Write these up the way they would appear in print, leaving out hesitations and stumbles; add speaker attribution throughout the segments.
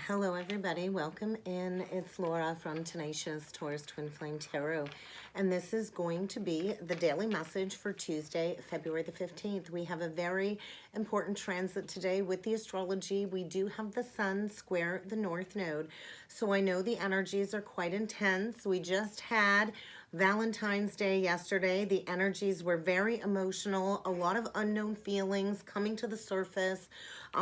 Speaker 1: Hello everybody, welcome in. It's Laura from Tenacious Taurus Twin Flame Tarot, and this is going to be the daily message for Tuesday, February the 15th. We have a very important transit today with the astrology. We do have the sun square the North Node, so I know the energies are quite intense. We just had Valentine's Day yesterday. The energies were very emotional, a lot of unknown feelings coming to the surface,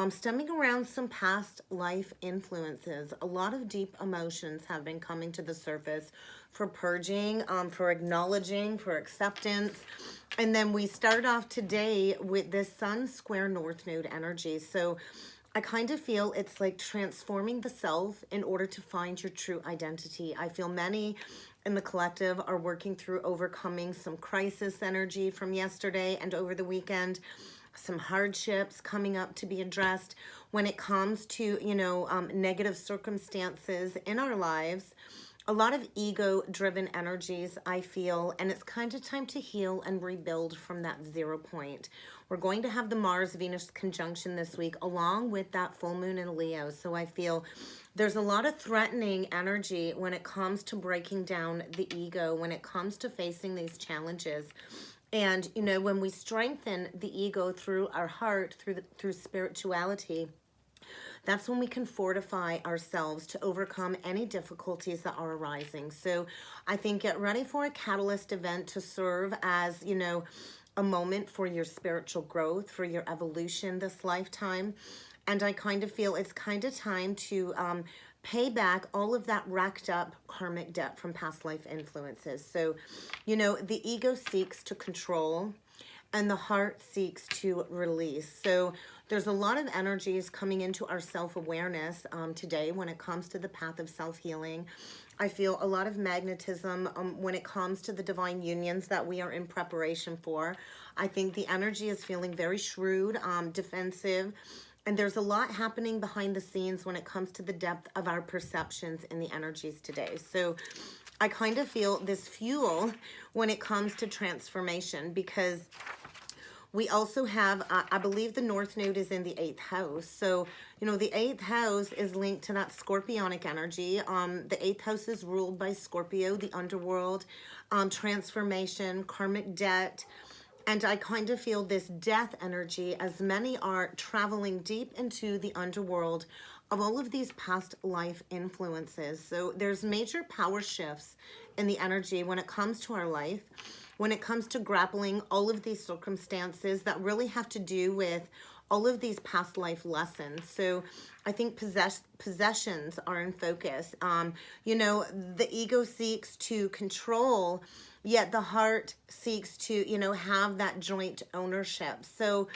Speaker 1: stemming around some past life influences. A lot of deep emotions have been coming to the surface for purging, for acknowledging, for acceptance. And then we start off today with this Sun square North Node energy. So I kind of feel it's like transforming the self in order to find your true identity. I feel many in the collective are working through overcoming some crisis energy from yesterday and over the weekend, some hardships coming up to be addressed when it comes to, negative circumstances in our lives. A lot of ego-driven energies, I feel, and it's kind of time to heal and rebuild from that 0 point. We're going to have the Mars-Venus conjunction this week, along with that full moon in Leo. So I feel there's a lot of threatening energy when it comes to breaking down the ego, when it comes to facing these challenges. And, when we strengthen the ego through our heart, through spirituality, that's when we can fortify ourselves to overcome any difficulties that are arising. So I think get ready for a catalyst event to serve as, a moment for your spiritual growth, for your evolution this lifetime. And I kind of feel it's kind of time to pay back all of that racked up karmic debt from past life influences. So, the ego seeks to control and the heart seeks to release. So there's a lot of energies coming into our self-awareness today when it comes to the path of self-healing. I feel a lot of magnetism when it comes to the divine unions that we are in preparation for. I think the energy is feeling very shrewd, defensive, and there's a lot happening behind the scenes when it comes to the depth of our perceptions in the energies today. So I kind of feel this fuel when it comes to transformation, because we also have, I believe the North Node is in the 8th house. So, the 8th house is linked to that scorpionic energy. The 8th house is ruled by Scorpio, the underworld, transformation, karmic debt. And I kind of feel this death energy as many are traveling deep into the underworld of all of these past life influences. So there's major power shifts in the energy when it comes to our life, when it comes to grappling all of these circumstances that really have to do with all of these past life lessons. So I think possessions are in focus. The ego seeks to control, yet the heart seeks to, have that joint ownership. So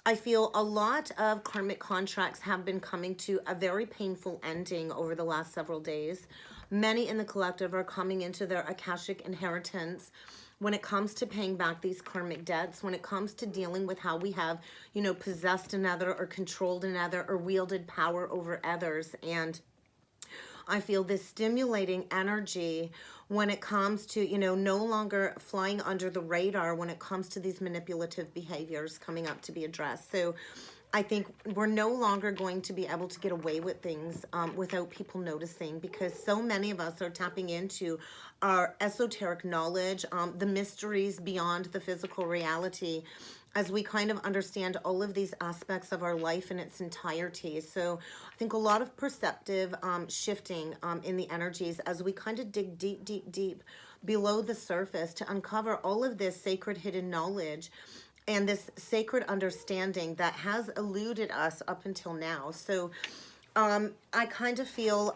Speaker 1: I feel a lot of karmic contracts have been coming to a very painful ending over the last several days. Many in the collective are coming into their Akashic inheritance when it comes to paying back these karmic debts, when it comes to dealing with how we have, possessed another or controlled another or wielded power over others. And I feel this stimulating energy when it comes to, no longer flying under the radar when it comes to these manipulative behaviors coming up to be addressed. So I think we're no longer going to be able to get away with things without people noticing, because so many of us are tapping into our esoteric knowledge, the mysteries beyond the physical reality, as we kind of understand all of these aspects of our life in its entirety. So I think a lot of perceptive shifting in the energies as we kind of dig deep, deep, deep below the surface to uncover all of this sacred hidden knowledge and this sacred understanding that has eluded us up until now. So I kind of feel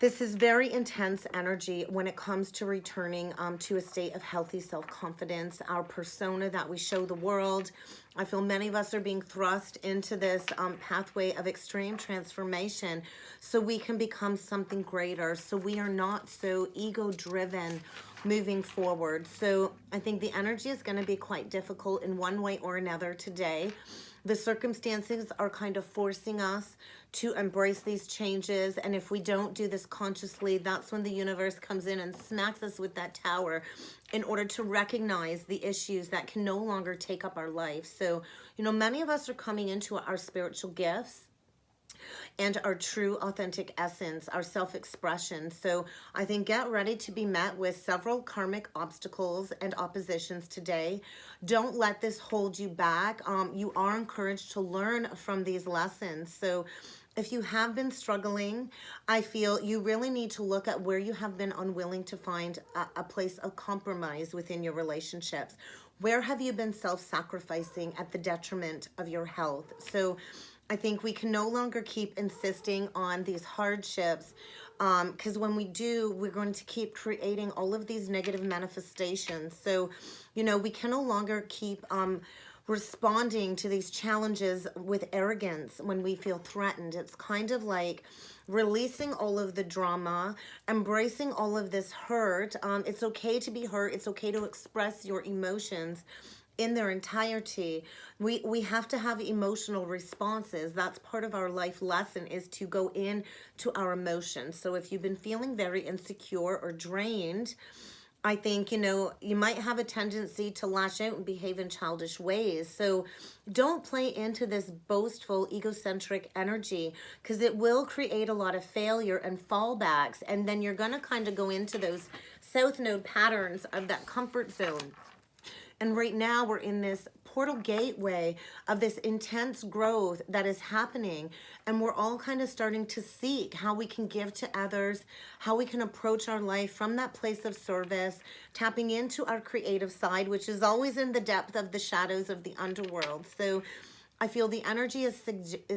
Speaker 1: this is very intense energy when it comes to returning to a state of healthy self-confidence, our persona that we show the world. I feel many of us are being thrust into this pathway of extreme transformation so we can become something greater, so we are not so ego-driven moving forward. So I think the energy is going to be quite difficult in one way or another today. The circumstances are kind of forcing us to embrace these changes, and if we don't do this consciously, that's when the universe comes in and smacks us with that tower in order to recognize the issues that can no longer take up our life. So, many of us are coming into our spiritual gifts and our true authentic essence, our self-expression. So I think get ready to be met with several karmic obstacles and oppositions today. Don't let this hold you back. You are encouraged to learn from these lessons. So if you have been struggling, I feel you really need to look at where you have been unwilling to find a place of compromise within your relationships. Where have you been self-sacrificing at the detriment of your health? So I think we can no longer keep insisting on these hardships, because when we do, we're going to keep creating all of these negative manifestations. So, we can no longer keep responding to these challenges with arrogance when we feel threatened. It's kind of like releasing all of the drama, embracing all of this hurt. It's okay to be hurt. It's okay to express your emotions in their entirety. We have to have emotional responses. That's part of our life lesson, is to go in to our emotions. So if you've been feeling very insecure or drained, I think, you might have a tendency to lash out and behave in childish ways. So don't play into this boastful, egocentric energy, because it will create a lot of failure and fallbacks. And then you're going to kind of go into those south node patterns of that comfort zone. And right now we're in this portal gateway of this intense growth that is happening. And we're all kind of starting to seek how we can give to others, how we can approach our life from that place of service, tapping into our creative side, which is always in the depth of the shadows of the underworld. So I feel the energy is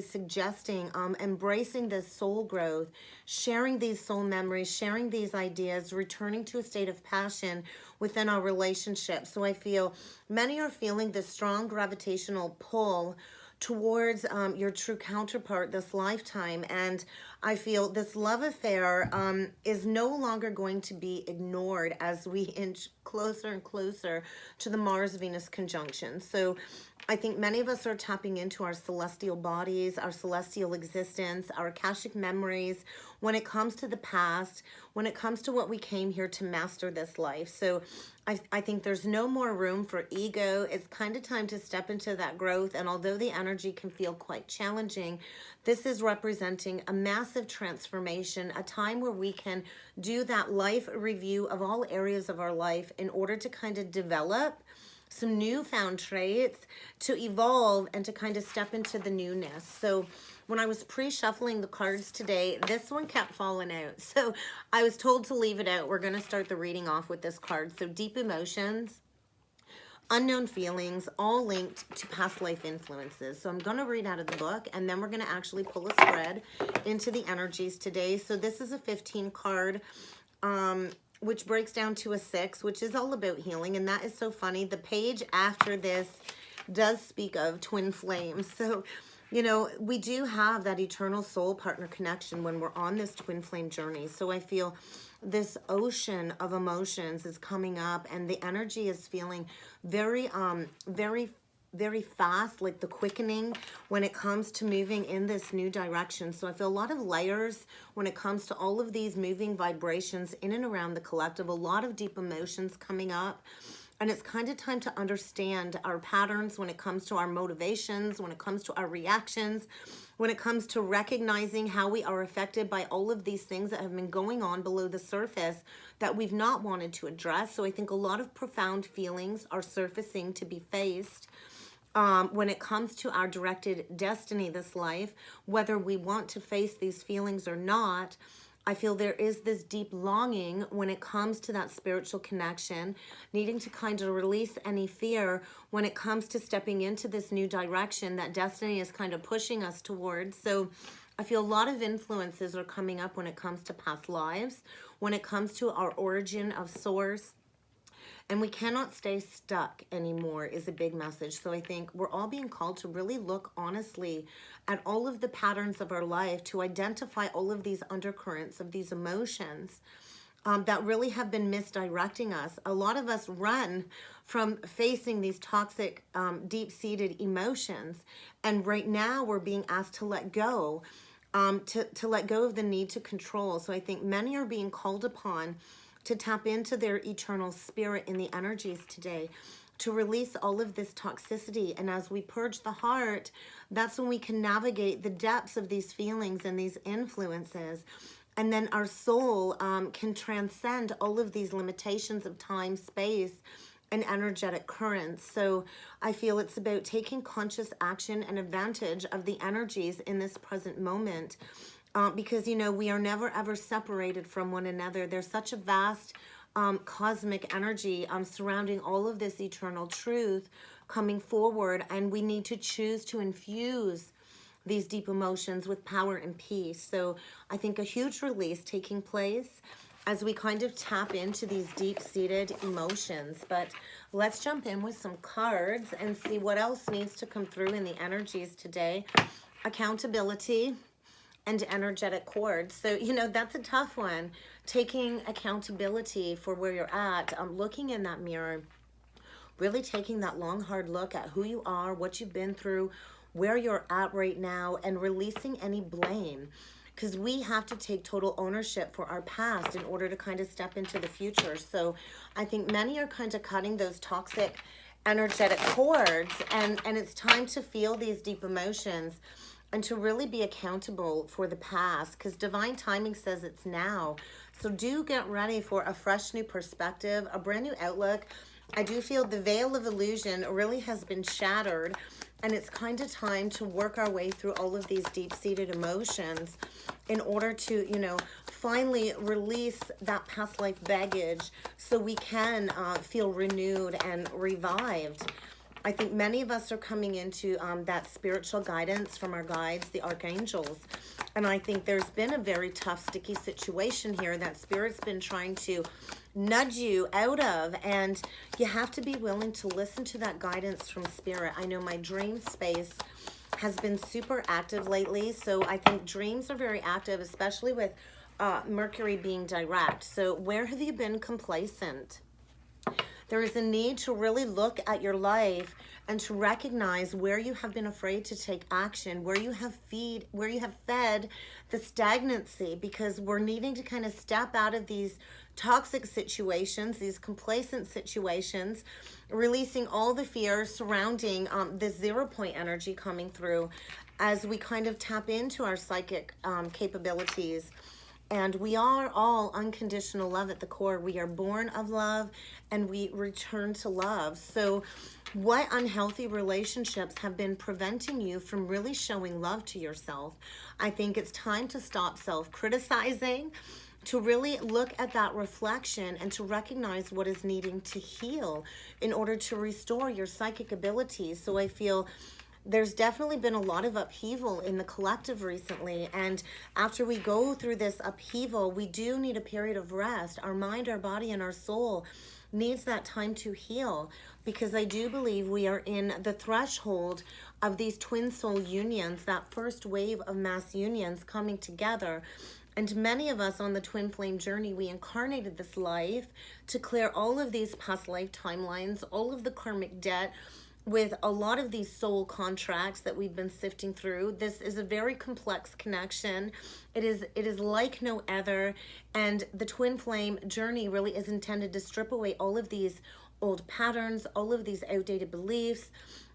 Speaker 1: suggesting embracing this soul growth, sharing these soul memories, sharing these ideas, returning to a state of passion within our relationship. So I feel many are feeling this strong gravitational pull towards your true counterpart this lifetime. And I feel this love affair is no longer going to be ignored as we inch closer and closer to the Mars-Venus conjunction. So I think many of us are tapping into our celestial bodies, our celestial existence, our Akashic memories when it comes to the past, when it comes to what we came here to master this life. So I think there's no more room for ego. It's kind of time to step into that growth. And although the energy can feel quite challenging, this is representing a massive transformation, a time where we can do that life review of all areas of our life in order to kind of develop some newfound traits, to evolve, and to kind of step into the newness. So when I was pre-shuffling the cards today, this one kept falling out. So I was told to leave it out. We're going to start the reading off with this card. So deep emotions, unknown feelings, all linked to past life influences. So I'm going to read out of the book, and then we're going to actually pull a spread into the energies today. So this is a 15 card, which breaks down to a 6, which is all about healing. And that is so funny. The page after this does speak of twin flames. So, we do have that eternal soul partner connection when we're on this twin flame journey. So I feel this ocean of emotions is coming up, and the energy is feeling very, very fast, like the quickening when it comes to moving in this new direction. So I feel a lot of layers when it comes to all of these moving vibrations in and around the collective, a lot of deep emotions coming up. And it's kind of time to understand our patterns when it comes to our motivations, when it comes to our reactions, when it comes to recognizing how we are affected by all of these things that have been going on below the surface that we've not wanted to address. So I think a lot of profound feelings are surfacing to be faced. When it comes to our directed destiny this life, whether we want to face these feelings or not, I feel there is this deep longing when it comes to that spiritual connection, needing to kind of release any fear when it comes to stepping into this new direction that destiny is kind of pushing us towards. So I feel a lot of influences are coming up when it comes to past lives, when it comes to our origin of source. And we cannot stay stuck anymore is a big message. So I think we're all being called to really look honestly at all of the patterns of our life, to identify all of these undercurrents of these emotions that really have been misdirecting us. A lot of us run from facing these toxic, deep-seated emotions. And right now we're being asked to let go, to let go of the need to control. So I think many are being called upon to tap into their eternal spirit in the energies today. to release all of this toxicity. And as we purge the heart, that's when we can navigate the depths of these feelings and these influences. And then our soul can transcend all of these limitations of time, space, and energetic currents. So I feel it's about taking conscious action and advantage of the energies in this present moment. Because, you know, we are never ever separated from one another. There's such a vast cosmic energy surrounding all of this eternal truth coming forward, and we need to choose to infuse these deep emotions with power and peace. So I think a huge release taking place as we kind of tap into these deep-seated emotions. But let's jump in with some cards and see what else needs to come through in the energies today. Accountability and energetic cords. So, you know, that's a tough one. Taking accountability for where you're at, looking in that mirror, really taking that long, hard look at who you are, what you've been through, where you're at right now, and releasing any blame. Because we have to take total ownership for our past in order to kind of step into the future. So I think many are kind of cutting those toxic energetic cords, and it's time to feel these deep emotions and to really be accountable for the past, because divine timing says it's now. So do get ready for a fresh new perspective, a brand new outlook. I do feel the veil of illusion really has been shattered, and it's kind of time to work our way through all of these deep-seated emotions in order to, you know, finally release that past life baggage so we can feel renewed and revived. I think many of us are coming into that spiritual guidance from our guides, the archangels. And I think there's been a very tough, sticky situation here that Spirit's been trying to nudge you out of. And you have to be willing to listen to that guidance from Spirit. I know my dream space has been super active lately. So I think dreams are very active, especially with Mercury being direct. So where have you been complacent? There is a need to really look at your life and to recognize where you have been afraid to take action, where you have fed the stagnancy, because we're needing to kind of step out of these toxic situations, these complacent situations, releasing all the fear surrounding this 0 point energy coming through as we kind of tap into our psychic capabilities. And we are all unconditional love at the core. We are born of love and we return to love. So what unhealthy relationships have been preventing you from really showing love to yourself? I think it's time to stop self-criticizing, to really look at that reflection and to recognize what is needing to heal in order to restore your psychic abilities. So I feel there's definitely been a lot of upheaval in the collective recently. And after we go through this upheaval, we do need a period of rest. Our mind, our body, and our soul needs that time to heal, because I do believe we are in the threshold of these twin soul unions, that first wave of mass unions coming together. And many of us on the twin flame journey, we incarnated this life to clear all of these past life timelines, all of the karmic debt, with a lot of these soul contracts that we've been sifting through. This is a very complex connection. It is like no other, and the twin flame journey really is intended to strip away all of these old patterns, all of these outdated beliefs.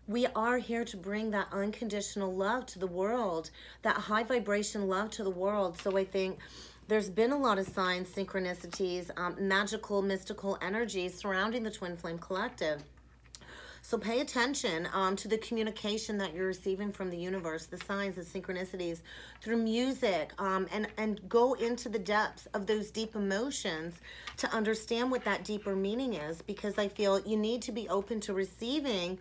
Speaker 1: We are here to bring that unconditional love to the world, that high vibration love to the world. So I think there's been a lot of signs, synchronicities, magical, mystical energies surrounding the twin flame collective. So pay attention to the communication that you're receiving from the universe, the signs, the synchronicities through music, and go into the depths of those deep emotions to understand what that deeper meaning is, because I feel you need to be open to receiving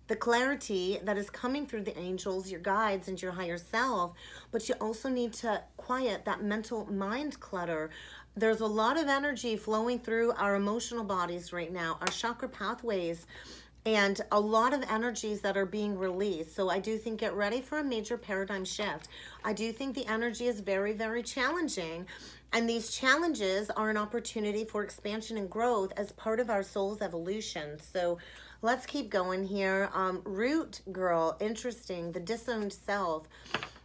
Speaker 1: the clarity that is coming through the angels, your guides, and your higher self. But you also need to quiet that mental mind clutter. There's a lot of energy flowing through our emotional bodies right now, our chakra pathways, and a lot of energies that are being released. So I do think get ready for a major paradigm shift. I do think the energy is very, very challenging. And these challenges are an opportunity for expansion and growth as part of our soul's evolution. So let's keep going here. Root girl, interesting. The disowned self.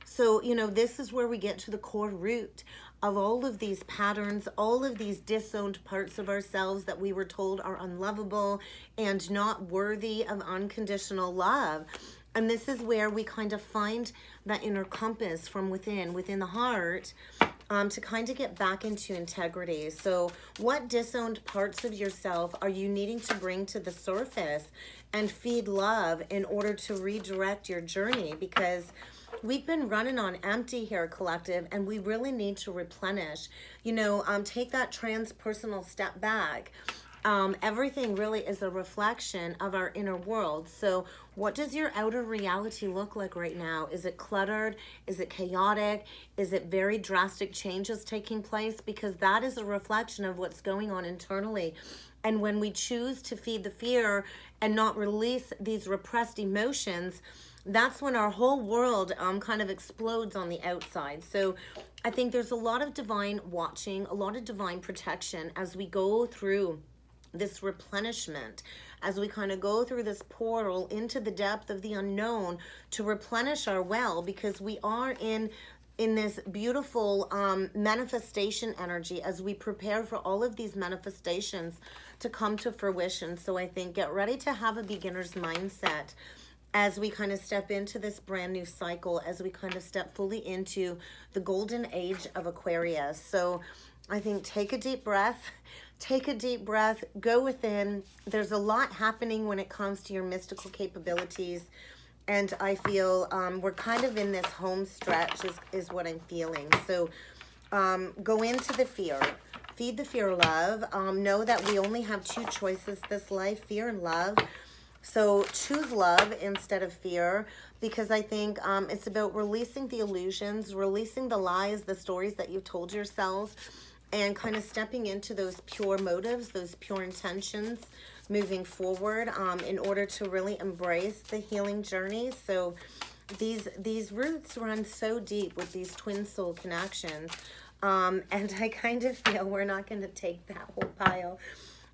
Speaker 1: So, you know, this is where we get to the core root of all of these patterns, all of these disowned parts of ourselves that we were told are unlovable and not worthy of unconditional love. And this is where we kind of find that inner compass from within the heart, to kind of get back into integrity. So what disowned parts of yourself are you needing to bring to the surface and feed love in order to redirect your journey? Because we've been running on empty here, collective, and we really need to replenish. You know, take that transpersonal step back. Everything really is a reflection of our inner world. So what does your outer reality look like right now? Is it cluttered? Is it chaotic? Is it very drastic changes taking place? Because that is a reflection of what's going on internally. And when we choose to feed the fear and not release these repressed emotions, that's when our whole world kind of explodes on the outside. So I think there's a lot of divine watching, a lot of divine protection as we go through this replenishment, as we kind of go through this portal into the depth of the unknown to replenish our well, because we are in this beautiful manifestation energy as we prepare for all of these manifestations to come to fruition. So I think get ready to have a beginner's mindset as we kind of step into this brand new cycle, as we kind of step fully into the golden age of Aquarius. So I think take a deep breath. Take a deep breath, go within. There's a lot happening when it comes to your mystical capabilities. And I feel we're kind of in this home stretch is what I'm feeling. So go into the fear. Feed the fear, love. Know that we only have two choices this life, fear and love. So choose love instead of fear, because I think it's about releasing the illusions, releasing the lies, the stories that you've told yourself, and kind of stepping into those pure motives, those pure intentions, moving forward in order to really embrace the healing journey. So these roots run so deep with these twin soul connections. And I kind of feel we're not going to take that whole pile.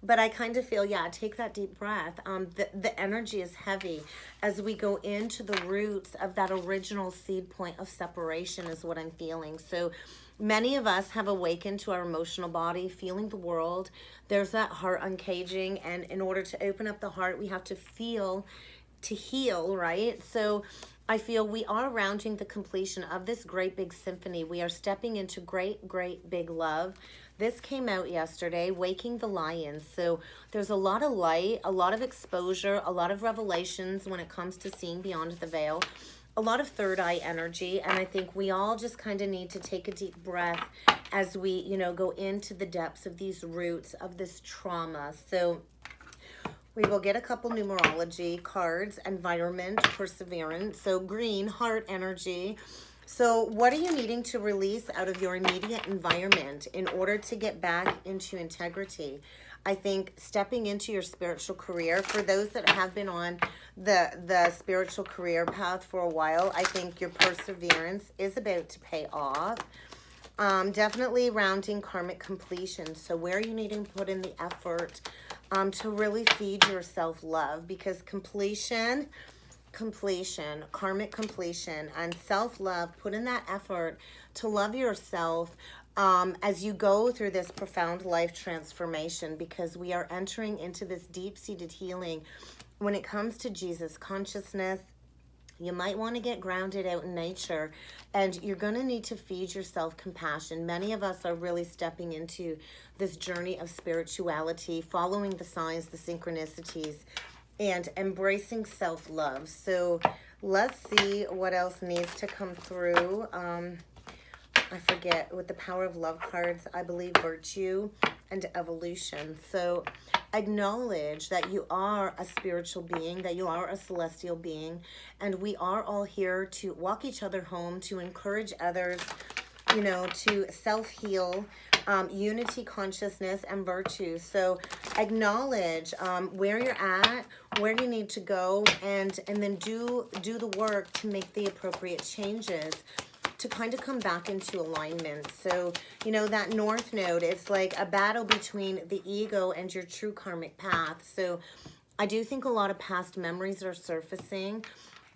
Speaker 1: But I kind of feel, yeah, take that deep breath. The energy is heavy as we go into the roots of that original seed point of separation is what I'm feeling. So many of us have awakened to our emotional body, feeling the world. There's that heart uncaging. And in order to open up the heart, we have to feel to heal, right? So I feel we are rounding the completion of this great big symphony. We are stepping into great, great big love. This came out yesterday, Waking the Lions. So there's a lot of light, a lot of exposure, a lot of revelations when it comes to seeing beyond the veil, a lot of third eye energy. And I think we all just kind of need to take a deep breath as we, you know, go into the depths of these roots of this trauma. So we will get a couple numerology cards, environment, perseverance. So green, heart energy. So what are you needing to release out of your immediate environment in order to get back into integrity? I think stepping into your spiritual career, for those that have been on the spiritual career path for a while, I think your perseverance is about to pay off. Definitely rounding karmic completion. So where are you needing to put in the effort to really feed your self-love? Because completion, karmic completion, and self-love, put in that effort to love yourself as you go through this profound life transformation, because we are entering into this deep-seated healing when it comes to Jesus consciousness. You might want to get grounded out in nature, and you're going to need to feed yourself compassion. Many of us are really stepping into this journey of spirituality, following the signs, the synchronicities, and embracing self-love. So let's see what else needs to come through. I forget, with the power of love cards, I believe virtue and evolution. So acknowledge that you are a spiritual being, that you are a celestial being, and we are all here to walk each other home, to encourage others, you know, to self-heal, unity, consciousness, and virtue. So acknowledge where you're at, where you need to go, and then do the work to make the appropriate changes to kind of come back into alignment. So, you know, that north node, it's like a battle between the ego and your true karmic path. So I do think a lot of past memories are surfacing.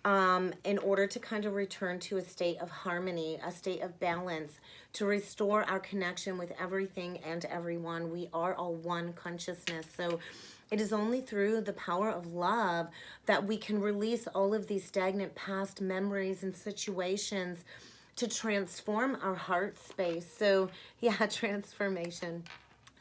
Speaker 1: in order to kind of return to a state of harmony, a state of balance, to restore our connection with everything and everyone. We are all one consciousness. So it is only through the power of love that we can release all of these stagnant past memories and situations to transform our heart space. So yeah, transformation.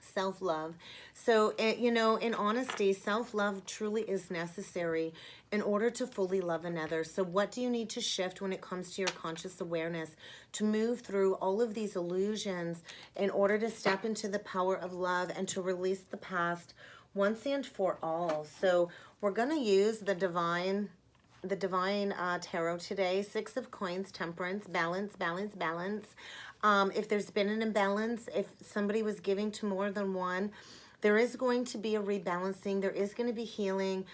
Speaker 1: Self-love. So, you know, in honesty, self-love truly is necessary in order to fully love another. So what do you need to shift when it comes to your conscious awareness to move through all of these illusions in order to step into the power of love and to release the past once and for all? So we're going to use the divine tarot today. Six of Coins, Temperance, balance, balance, balance. If there's been an imbalance, if somebody was giving to more than one, there is going to be a rebalancing. There is going to be healing.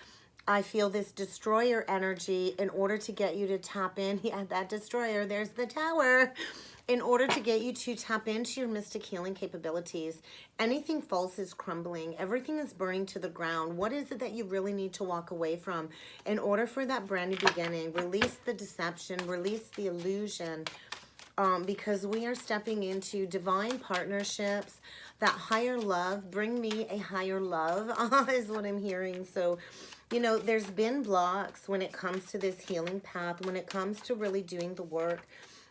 Speaker 1: I feel this destroyer energy in order to get you to tap in. Yeah, that destroyer, there's the tower. In order to get you to tap into your mystic healing capabilities. Anything false is crumbling. Everything is burning to the ground. What is it that you really need to walk away from in order for that brand new beginning? Release the deception, release the illusion, because we are stepping into divine partnerships, that higher love. Bring me a higher love is what I'm hearing. So, you know, there's been blocks when it comes to this healing path, when it comes to really doing the work.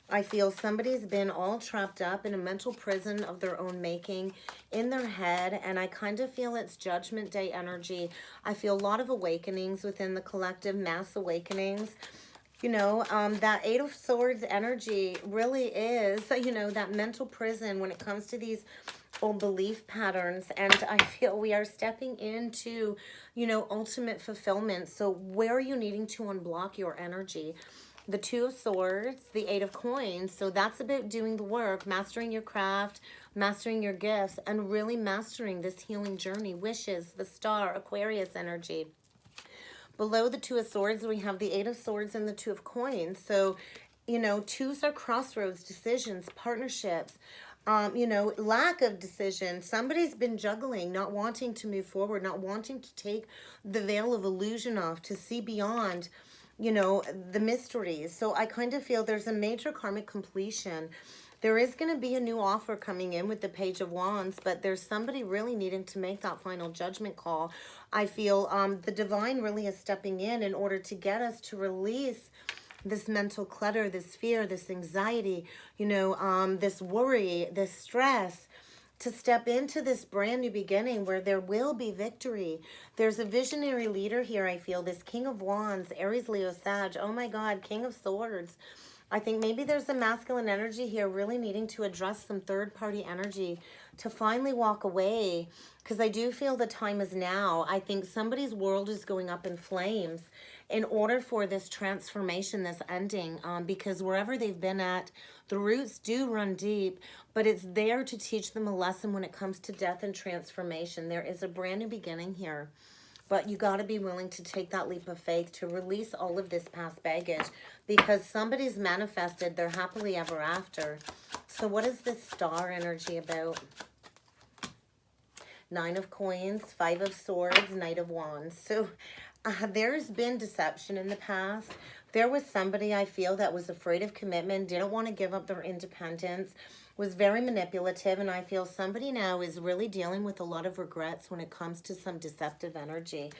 Speaker 1: I feel somebody's been all trapped up in a mental prison of their own making in their head, and I kind of feel it's Judgment Day energy. I feel a lot of awakenings within the collective, mass awakenings. You know, that Eight of Swords energy really is, you know, that mental prison when it comes to these old belief patterns. And I feel we are stepping into, you know, ultimate fulfillment. So where are you needing to unblock your energy? The Two of Swords, the Eight of Coins. So that's about doing the work, mastering your craft, mastering your gifts, and really mastering this healing journey. Wishes, the Star, Aquarius energy. Below the Two of Swords, we have the Eight of Swords and the Two of Coins. So, you know, twos are crossroads, decisions, partnerships, you know, lack of decision. Somebody's been juggling, not wanting to move forward, not wanting to take the veil of illusion off, to see beyond, you know, the mysteries. So I kind of feel there's a major karmic completion. There is going to be a new offer coming in with the Page of Wands, but there's somebody really needing to make that final judgment call. I feel the divine really is stepping in order to get us to release this mental clutter, this fear, this anxiety, you know, this worry, this stress, to step into this brand new beginning where there will be victory. There's a visionary leader here, I feel, this King of Wands, Aries, Leo, Sag. Oh my God, King of Swords. I think maybe there's a masculine energy here really needing to address some third-party energy to finally walk away, because I do feel the time is now. I think somebody's world is going up in flames in order for this transformation, this ending, because wherever they've been at, the roots do run deep, but it's there to teach them a lesson when it comes to death and transformation. There is a brand new beginning here. But you got to be willing to take that leap of faith to release all of this past baggage, because somebody's manifested their happily ever after. So what is this Star energy about? Nine of Coins, Five of Swords, Knight of Wands. So there's been deception in the past. There was somebody, I feel, that was afraid of commitment, didn't want to give up their independence, was very manipulative, and I feel somebody now is really dealing with a lot of regrets when it comes to some deceptive energy.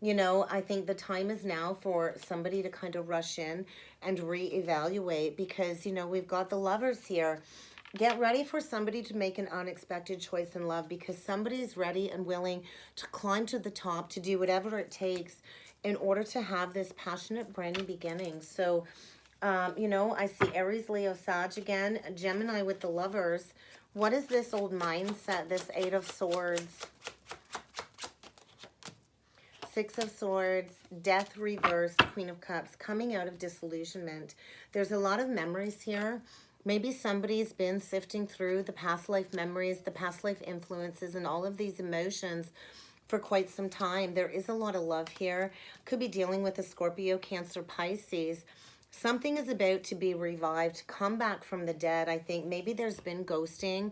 Speaker 1: You know, I think the time is now for somebody to kind of rush in and reevaluate, because, you know, we've got the Lovers here. Get ready for somebody to make an unexpected choice in love, because somebody's ready and willing to climb to the top, to do whatever it takes in order to have this passionate brand new beginning. So, you know, I see Aries, Leo, Sag again, Gemini with the Lovers. What is this old mindset, this Eight of Swords? Six of Swords, Death reversed, Queen of Cups, coming out of disillusionment. There's a lot of memories here. Maybe somebody's been sifting through the past life memories, the past life influences, and all of these emotions for quite some time. There is a lot of love here. Could be dealing with a Scorpio, Cancer, Pisces. Something is about to be revived, come back from the dead. I think maybe there's been ghosting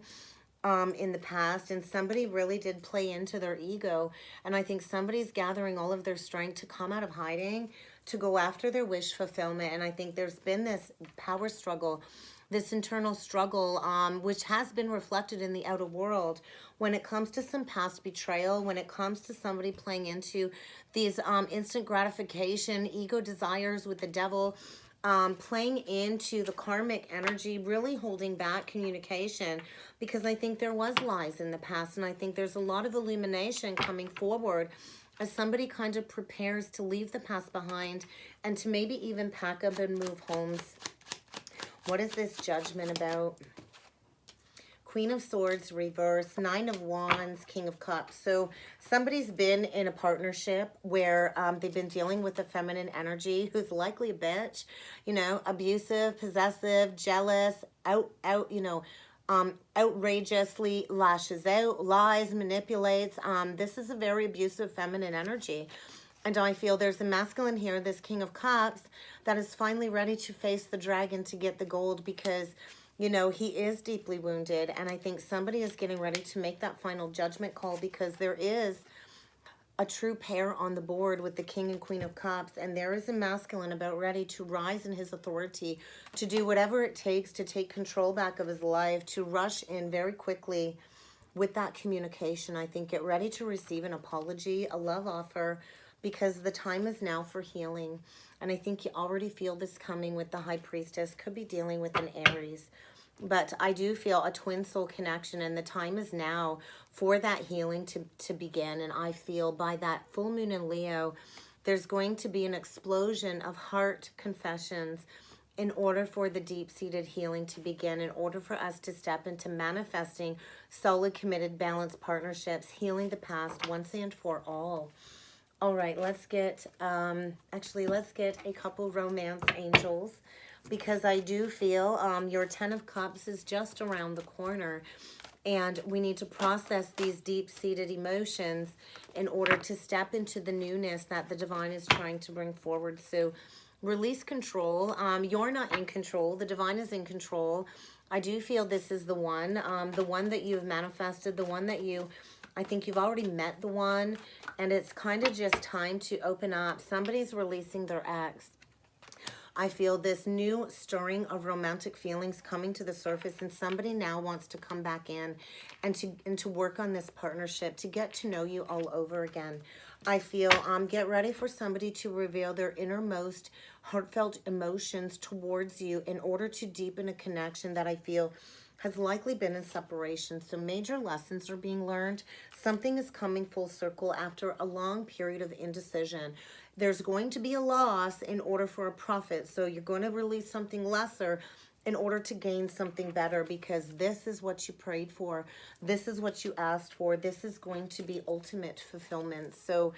Speaker 1: in the past, and somebody really did play into their ego. And I think somebody's gathering all of their strength to come out of hiding, to go after their wish fulfillment. And I think there's been this power struggle, this internal struggle, which has been reflected in the outer world when it comes to some past betrayal, when it comes to somebody playing into these instant gratification, ego desires with the devil, playing into the karmic energy, really holding back communication, because I think there was lies in the past, and I think there's a lot of illumination coming forward as somebody kind of prepares to leave the past behind and to maybe even pack up and move homes. What is this Judgment about? Queen of Swords reverse, Nine of Wands, King of Cups. So somebody's been in a partnership where they've been dealing with a feminine energy who's likely a bitch, you know, abusive, possessive, jealous, outrageously lashes out, lies, manipulates. This is a very abusive feminine energy. And I feel there's a masculine here, this King of Cups, that is finally ready to face the dragon to get the gold, because you know, he is deeply wounded, and I think somebody is getting ready to make that final judgment call, because there is a true pair on the board with the King and Queen of Cups, and there is a masculine about ready to rise in his authority, to do whatever it takes to take control back of his life, to rush in very quickly with that communication. I think get ready to receive an apology, a love offer, because the time is now for healing. And I think you already feel this coming with the High Priestess. Could be dealing with an Aries. But I do feel a twin soul connection, and the time is now for that healing to begin. And I feel by that full moon in Leo, there's going to be an explosion of heart confessions in order for the deep-seated healing to begin, in order for us to step into manifesting solid, committed, balanced partnerships, healing the past once and for all. All right, let's get, let's get a couple romance angels, because I do feel your Ten of Cups is just around the corner, and we need to process these deep-seated emotions in order to step into the newness that the divine is trying to bring forward. So release control. You're not in control. The divine is in control. I do feel this is the one that you've manifested, the one that I think you've already met the one, and it's kind of just time to open up. Somebody's releasing their ex. I feel this new stirring of romantic feelings coming to the surface, and somebody now wants to come back in and to work on this partnership, to get to know you all over again. I feel get ready for somebody to reveal their innermost heartfelt emotions towards you in order to deepen a connection that I feel has likely been in separation. So major lessons are being learned. Something is coming full circle after a long period of indecision. There's going to be a loss in order for a profit. So you're going to release something lesser in order to gain something better, because this is what you prayed for. This is what you asked for. This is going to be ultimate fulfillment. So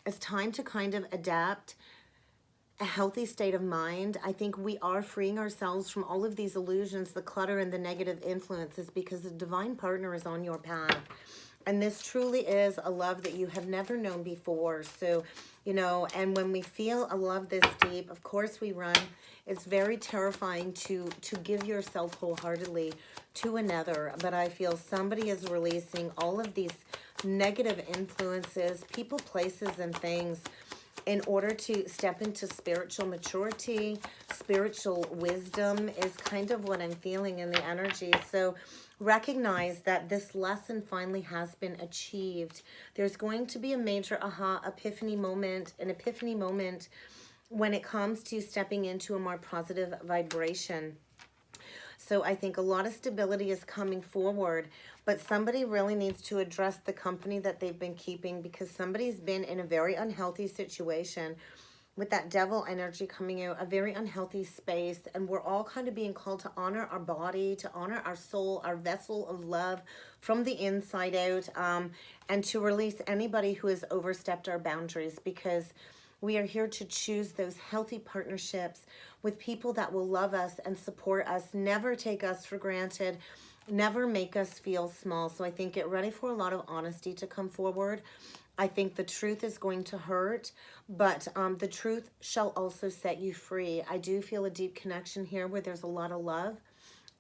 Speaker 1: it's time to kind of adapt a healthy state of mind. I think we are freeing ourselves from all of these illusions, the clutter and the negative influences, because the divine partner is on your path. And this truly is a love that you have never known before. So, you know, and when we feel a love this deep, of course we run. It's very terrifying to give yourself wholeheartedly to another. But I feel somebody is releasing all of these negative influences, people, places, and things, in order to step into spiritual maturity. Spiritual wisdom is kind of what I'm feeling in the energy. So recognize that this lesson finally has been achieved. There's going to be a major epiphany moment, when it comes to stepping into a more positive vibration. So I think a lot of stability is coming forward, but somebody really needs to address the company that they've been keeping, because somebody's been in a very unhealthy situation with that devil energy coming out, a very unhealthy space. And we're all kind of being called to honor our body, to honor our soul, our vessel of love from the inside out, and to release anybody who has overstepped our boundaries, because we are here to choose those healthy partnerships with people that will love us and support us, never take us for granted, never make us feel small. So I think get ready for a lot of honesty to come forward. I think the truth is going to hurt, but the truth shall also set you free. I do feel a deep connection here where there's a lot of love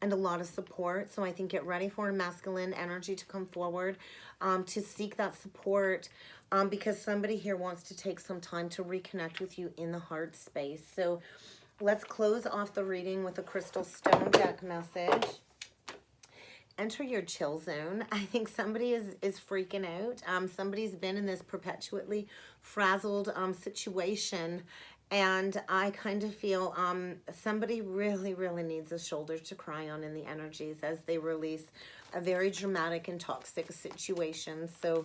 Speaker 1: and a lot of support. So I think get ready for a masculine energy to come forward, to seek that support, because somebody here wants to take some time to reconnect with you in the heart space. So let's close off the reading with a crystal stone deck message. Enter your chill zone. I think somebody is freaking out. Somebody's been in this perpetually frazzled situation. And I kind of feel somebody really, really needs a shoulder to cry on in the energies as they release a very dramatic and toxic situation. So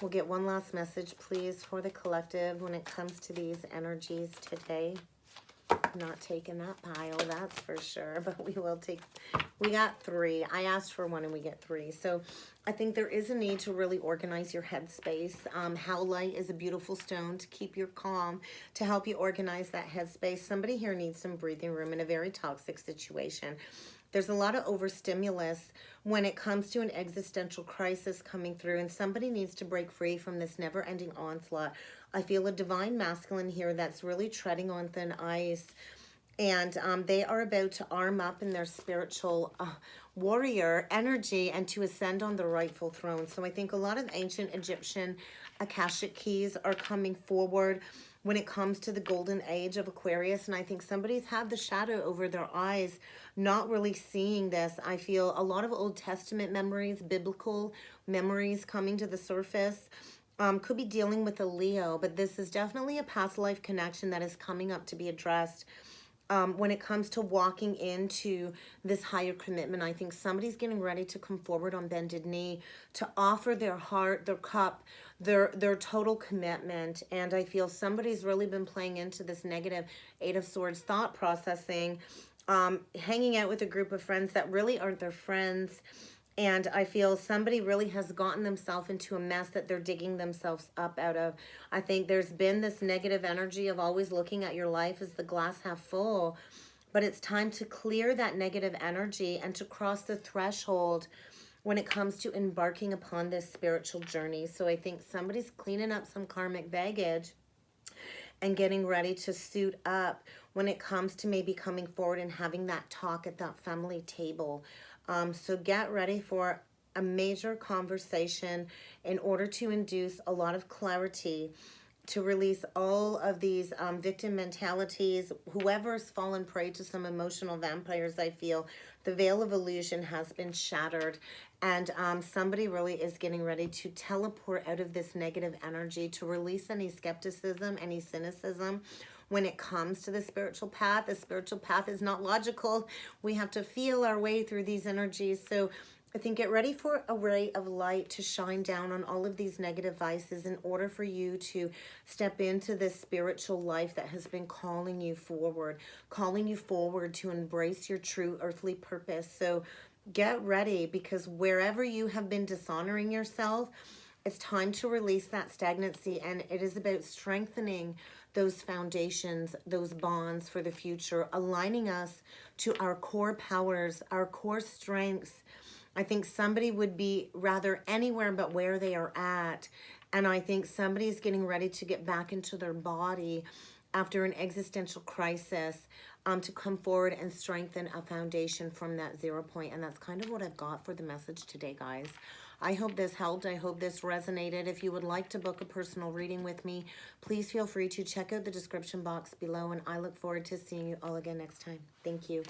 Speaker 1: we'll get one last message, please, for the collective when it comes to these energies today. Not taking that pile, that's for sure, but we will take, we got 3. I asked for 1 and we get 3. So I think there is a need to really organize your headspace. Howlite is a beautiful stone to keep you calm, to help you organize that headspace. Somebody here needs some breathing room in a very toxic situation. There's a lot of overstimulus when it comes to an existential crisis coming through, and somebody needs to break free from this never-ending onslaught. I feel a divine masculine here that's really treading on thin ice, and they are about to arm up in their spiritual warrior energy and to ascend on the rightful throne. So I think a lot of ancient Egyptian Akashic keys are coming forward when it comes to the golden age of Aquarius, and I think somebody's had the shadow over their eyes, not really seeing this. I feel a lot of Old Testament memories, biblical memories coming to the surface. Could be dealing with a Leo, but this is definitely a past life connection that is coming up to be addressed. When it comes to walking into this higher commitment, I think somebody's getting ready to come forward on bended knee to offer their heart, their cup, their total commitment. And I feel somebody's really been playing into this negative 8 of Swords thought processing, hanging out with a group of friends that really aren't their friends. And I feel somebody really has gotten themselves into a mess that they're digging themselves up out of. I think there's been this negative energy of always looking at your life as the glass half full. But it's time to clear that negative energy and to cross the threshold when it comes to embarking upon this spiritual journey. So I think somebody's cleaning up some karmic baggage and getting ready to suit up when it comes to maybe coming forward and having that talk at that family table. So get ready for a major conversation in order to induce a lot of clarity, to release all of these victim mentalities. Whoever's fallen prey to some emotional vampires, I feel the veil of illusion has been shattered, and somebody really is getting ready to teleport out of this negative energy, to release any skepticism, any cynicism. When it comes to the spiritual path is not logical. We have to feel our way through these energies. So I think get ready for a ray of light to shine down on all of these negative vices in order for you to step into this spiritual life that has been calling you forward to embrace your true earthly purpose. So get ready, because wherever you have been dishonoring yourself, it's time to release that stagnancy, and it is about strengthening those foundations, those bonds for the future, aligning us to our core powers, our core strengths. I think somebody would be rather anywhere but where they are at, and I think somebody's getting ready to get back into their body after an existential crisis, to come forward and strengthen a foundation from that 0 point. And that's kind of what I've got for the message today, guys. I hope this helped. I hope this resonated. If you would like to book a personal reading with me, please feel free to check out the description box below, and I look forward to seeing you all again next time. Thank you.